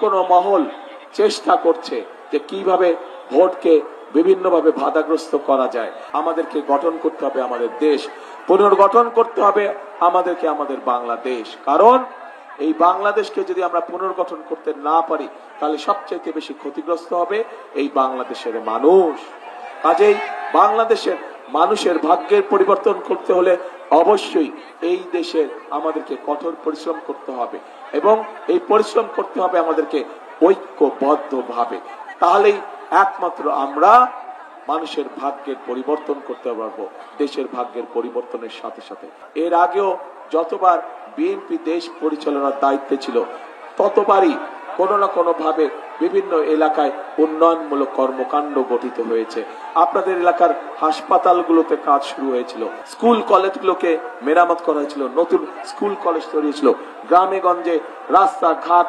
কোন মহল চেষ্টা করছে যে কিভাবে ভোটকে বিভিন্নভাবে বাধাগ্রস্ত করা যায়। আমাদেরকে গঠন করতে হবে আমাদের দেশ, পুনর্গঠন করতে হবে আমাদেরকে আমাদের বাংলাদেশ। কারণ এই বাংলাদেশকে যদি আমরা পুনর্গঠন করতে না পারি তাহলে সবচেয়ে বেশি ক্ষতিগ্রস্ত হবে এই বাংলাদেশের মানুষ। কাজেই বাংলাদেশের মানুষের ভাগ্যের পরিবর্তন করতে হলে অবশ্যই এই দেশের আমাদেরকে কঠোর পরিশ্রম করতে হবে এবং এই পরিশ্রম করতে হবে আমাদেরকে ঐক্যবদ্ধভাবে। তাহলেই একমাত্র আমরা মানুষের ভাগ্যের পরিবর্তন করতে পারবো, দেশের ভাগ্যের পরিবর্তনের সাথে সাথে। এর আগেও যতবার বিএনপি দেশ পরিচালনার দায়িত্বে ছিল ততবারই কোনো না কোনো ভাবে বিভিন্ন এলাকায় উন্নয়নমূলক কর্মকাণ্ড গঠিত হয়েছে। আপনাদের এলাকার হাসপাতালগুলোতে কাজ শুরু হয়েছিল, স্কুল কলেজগুলোকে মেরামত করা হয়েছিল, নতুন স্কুল কলেজ তৈরি হয়েছিল, গ্রামে গঞ্জে রাস্তাঘাট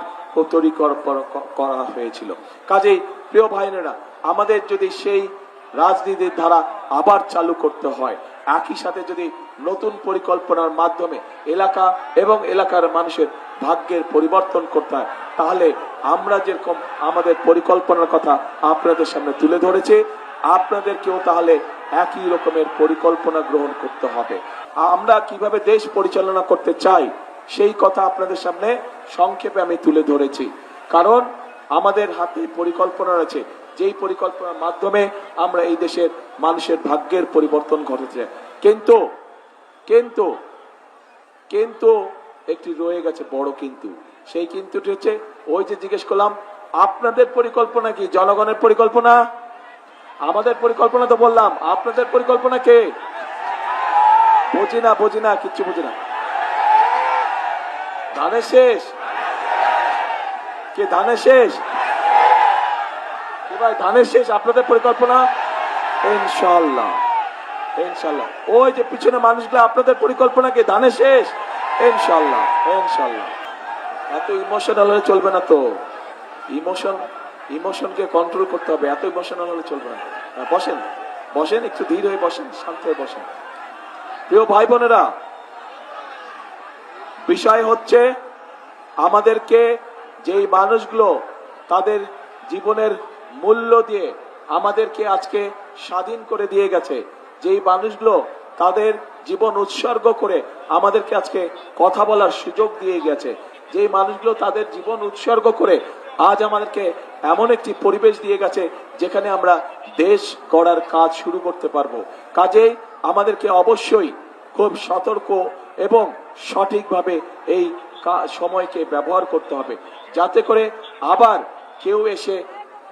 তৈরি করা হয়েছিল। কাজেই প্রিয় ভাইরা, আমাদের যদি সেই রাজনীতির ধারা আবার চালু করতে হয়, একই সাথে যদি নতুন পরিকল্পনার মাধ্যমে এলাকা এবং এলাকার মানুষের ভাগ্যের পরিবর্তন করতে হয়, তাহলে আমরা যেরকম আমাদের পরিকল্পনার কথা আপনাদের সামনে তুলে ধরেছি, আপনাদেরকেও তাহলে একই রকমের পরিকল্পনা গ্রহণ করতে হবে। আমরা কিভাবে দেশ পরিচালনা করতে চাই সেই কথা আপনাদের সামনে সংক্ষেপে আমি তুলে ধরেছি। কারণ আমাদের হাতে পরিকল্পনা রয়েছে, যেই পরিকল্পনার মাধ্যমে আমরা এই দেশের মানুষের ভাগ্যের পরিবর্তন ঘটেছে। কিন্তু কিন্তু কিন্তু একটি রয়ে গেছে বড় কিন্তু। সেই কিন্তুটি হচ্ছে ওই যে জিজ্ঞেস করলাম আপনাদের পরিকল্পনা কি, জনগণের পরিকল্পনা? আমাদের পরিকল্পনা তো বললাম, আপনাদের পরিকল্পনা কে? বুঝি না কিচ্ছু বুঝি না। ধানের শেষ কে? ধানের শেষ ভাই, ধানের শেষ আপনাদের পরিকল্পনা? ইনশাআল্লাহ ইনশাআল্লাহ। ওই যে পিছনে মানুষগুলো, আপনাদের পরিকল্পনা কি? ধানের শেষ? ইনশাআল্লাহ ইনশাআল্লাহ। এত ইমোশনাল হলে চলবে না তো, ইমোশনকে কন্ট্রোল করতে হবে, এত ইমোশনাল হলে চলবে না। বসেন বসেন, একটু ধীর হয়ে বসেন, শান্ত হয়ে বসেন। প্রিয় ভাই বোনেরা, বিষয় হচ্ছে আমাদেরকে যেই মানুষগুলো তাদের জীবনের মূল্য দিয়ে আমাদেরকে আজকে স্বাধীন করে দিয়ে গেছে, যেই মানুষগুলো তাদের জীবন উৎসর্গ করে আমাদেরকে আজকে কথা বলার সুযোগ দিয়ে গেছে, যেই মানুষগুলো তাদের জীবন উৎসর্গ করে আজ আমাদেরকে এমন একটি পরিবেশ দিয়ে গেছে যেখানে আমরা দেশ গড়ার কাজ শুরু করতে পারবো। কাজেই আমাদেরকে অবশ্যই খুব সতর্ক এবং সঠিকভাবে এই সময়কে ব্যবহার করতে হবে, যাতে করে আবার কেউ এসে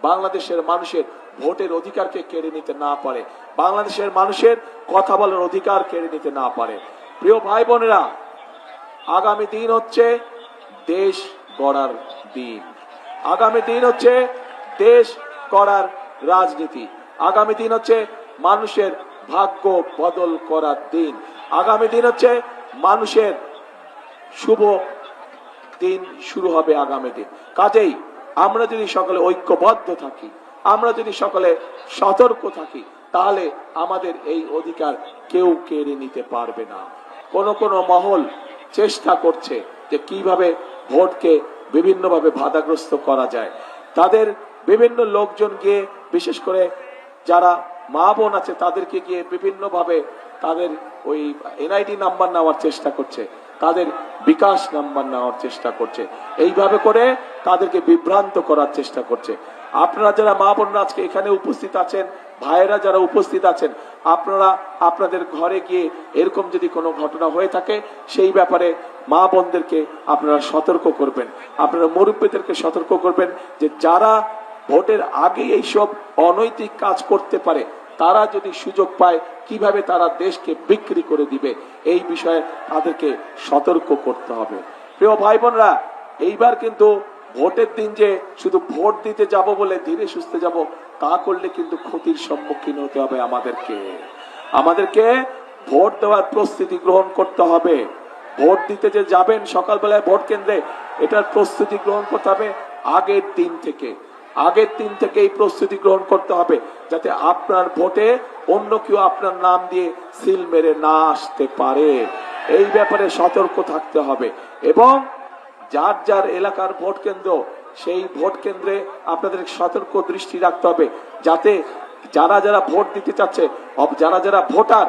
বাংলাদেশের মানুষের ভোটের অধিকারকে কেড়ে নিতে না পারে, বাংলাদেশের মানুষের কথা বলার অধিকার কেড়ে নিতে না পারে। প্রিয় ভাই বোনেরা, আগামী দিন হচ্ছে দেশ গড়ার দিন, আগামী দিন হচ্ছে দেশ গড়ার রাজনীতি, আগামী দিন হচ্ছে মানুষের ভাগ্য বদল করার দিন, আগামী দিন হচ্ছে মানুষের শুভ দিন শুরু হবে আগামী দিন। কাজেই আমরা যদি সকলে ঐক্যবদ্ধ থাকি, আমরা যদি সকলে সতর্ক থাকি, তাহলে আমাদের এই অধিকার কেউ কেড়ে নিতে পারবে না। কোন মহল চেষ্টা করছে যে কিভাবে ভোটকে বিভিন্নভাবে বাধাগ্রস্ত করা যায়। তাদের বিভিন্ন লোকজন গিয়ে, বিশেষ করে যারা মা বোন আছে, তাদেরকে গিয়ে বিভিন্নভাবে তাদের ওই এনআইডি নাম্বার নেওয়ার চেষ্টা করছে, তাদের বিকাশ নাম্বার নেওয়ার চেষ্টা করছে, এইভাবে করে তাদেরকে বিভ্রান্ত করার চেষ্টা করছে। আপনারা যারা মা বোনরা আজকে এখানে উপস্থিত আছেন, ভাইয়েরা যারা উপস্থিত আছেন, আপনারা আপনাদের ঘরে গিয়ে এরকম যদি কোনো ঘটনা হয়ে থাকে সেই ব্যাপারে মা বোনদেরকে আপনারা সতর্ক করবেন, আপনারা মুরব্বীদেরকে সতর্ক করবেন যে যারা ভোটের আগে এইসব অনৈতিক কাজ করতে পারে, তারা যদি সুযোগ পায় কিভাবে তারা দেশকে বিক্রি করে দিবে, এই বিষয়ে তাদেরকে সতর্ক করতে হবে। প্রিয় ভাই বোনরা, এইবার কিন্তু ভোটের দিন যে শুধু ভোট দিতে যাব বলে ধীরে সুস্থে যাব তা করলে কিন্তু ক্ষতির সম্মুখীন হতে হবে। আমাদেরকে ভোট দেওয়ার প্রস্তুতি গ্রহণ করতে হবে। ভোট দিতে যে যাবেন সকালবেলায় ভোট কেন্দ্রে, এটার প্রস্তুতি গ্রহণ করতে হবে আগের দিন থেকে এই প্রস্তুতি গ্রহণ করতে হবে, যাতে আপনার ভোটে অন্য কেউ আপনার নাম দিয়ে সিল মেরে না আসতে পারে। এই ব্যাপারে সতর্ক থাকতে হবে এবং যার যার এলাকার ভোট কেন্দ্র সেই ভোট কেন্দ্রে আপনাদের সতর্ক দৃষ্টি রাখতে হবে, যাতে যারা যারা ভোট দিতে চাচ্ছে, যারা যারা ভোটার,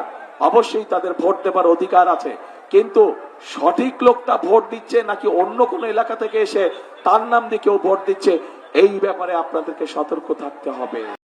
অবশ্যই তাদের ভোট দেবার অধিকার আছে, কিন্তু সঠিক লোকটা ভোট দিচ্ছে নাকি অন্য কোনো এলাকা থেকে এসে তার নাম দিয়ে কেউ ভোট দিচ্ছে, এই ব্যাপারে আপনাদেরকে সতর্ক থাকতে হবে।